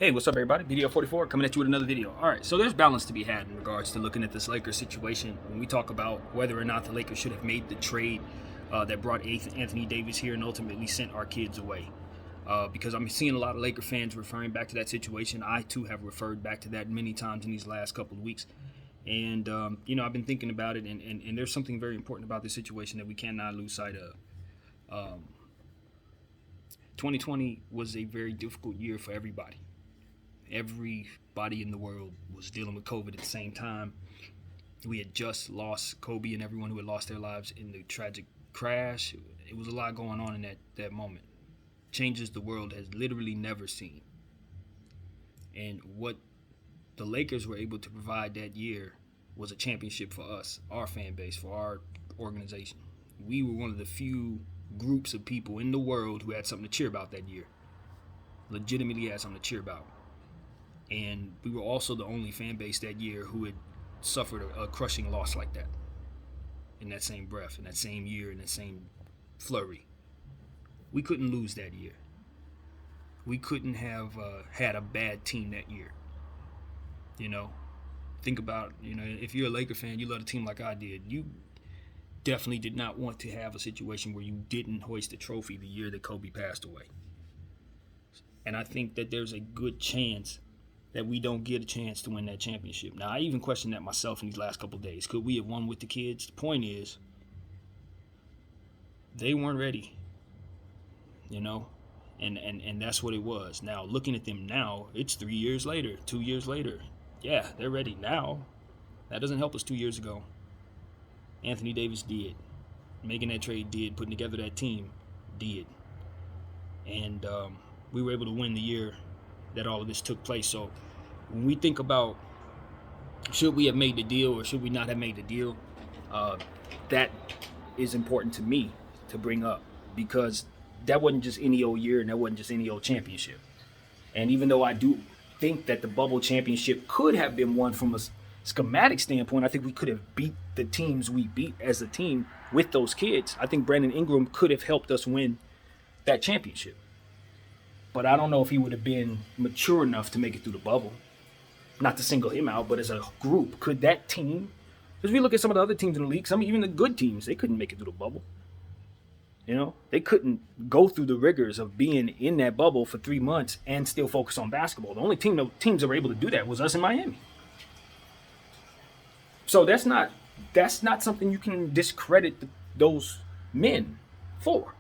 Hey, what's up, everybody? BDL44 coming at you with another video. All right, so there's balance to be had in regards to looking at this Lakers situation when we talk about whether or not the Lakers should have made the trade that brought Anthony Davis here and ultimately sent our kids away. Because I'm seeing a lot of Laker fans referring back to that situation. I, too, have referred back to that many times in these last couple of weeks. And, I've been thinking about it, and there's something very important about this situation that we cannot lose sight of. 2020 was a very difficult year for everybody. Everybody in the world was dealing with COVID at the same time. We had just lost Kobe and everyone who had lost their lives in the tragic crash. It was a lot going on in that moment. Changes the world has literally never seen. And what the Lakers were able to provide that year was a championship for us, our fan base, for our organization. We were one of the few groups of people in the world who had something to cheer about that year. Legitimately had something to cheer about. And we were also the only fan base that year who had suffered a crushing loss like that in that same breath, in that same year, in that same flurry. We couldn't lose that year. We couldn't have had a bad team that year. Think about, if you're a Laker fan, you love a team like I did. You definitely did not want to have a situation where you didn't hoist a trophy the year that Kobe passed away. And I think that there's a good chance that we don't get a chance to win that championship. Now, I even questioned that myself in these last couple of days. Could we have won with the kids? The point is, they weren't ready, and that's what it was. Now, looking at them now, it's 3 years later, 2 years later. Yeah, they're ready now. That doesn't help us 2 years ago. Anthony Davis did. Making that trade did. Putting together that team did. And we were able to win the year that all of this took place. So when we think about should we have made the deal or should we not have made the deal, that is important to me to bring up, because that wasn't just any old year and that wasn't just any old championship. And even though I do think that the bubble championship could have been won from a schematic standpoint, I think we could have beat the teams we beat as a team with those kids. I think Brandon Ingram could have helped us win that championship. But I don't know if he would have been mature enough to make it through the bubble. Not to single him out, but as a group, could that team, because we look at some of the other teams in the league, even the good teams, they couldn't make it through the bubble. They couldn't go through the rigors of being in that bubble for 3 months and still focus on basketball. The only teams that were able to do that was us in Miami. So that's not something you can discredit those men for,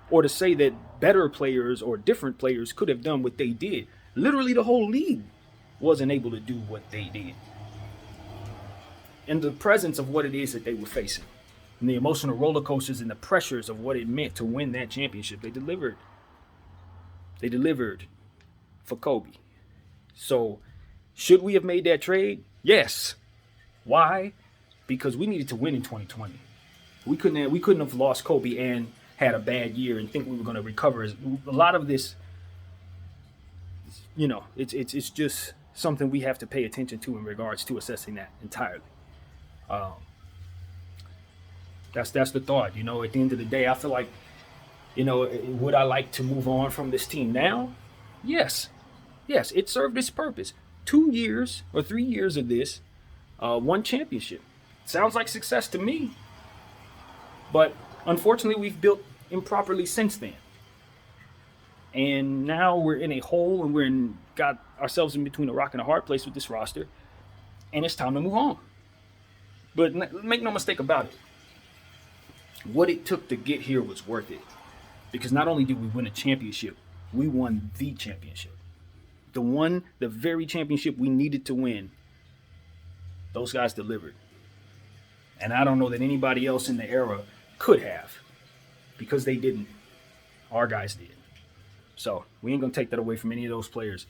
or to say that better players or different players could have done what they did. Literally, the whole league wasn't able to do what they did. In the presence of what it is that they were facing, and the emotional roller coasters and the pressures of what it meant to win that championship, they delivered. They delivered for Kobe. So, should we have made that trade? Yes. Why? Because we needed to win in 2020. We couldn't have lost Kobe and had a bad year and think we were going to recover. A lot of this, it's just something we have to pay attention to in regards to assessing that entirely. That's the thought. At the end of the day, I feel like, would I like to move on from this team now? Yes, it served its purpose. 2 years or 3 years of this, one championship. Sounds like success to me. But unfortunately, we've built improperly since then. And now we're in a hole and got ourselves in between a rock and a hard place with this roster. And it's time to move on. But make no mistake about it. What it took to get here was worth it. Because not only did we win a championship, we won the championship. The very championship we needed to win. Those guys delivered. And I don't know that anybody else in the era could have, because they didn't. Our guys did. So we ain't going to take that away from any of those players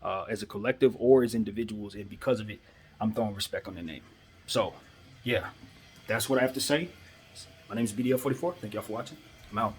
as a collective or as individuals. And because of it, I'm throwing respect on their name. So, yeah, that's what I have to say. My name is BDL44. Thank y'all for watching. I'm out.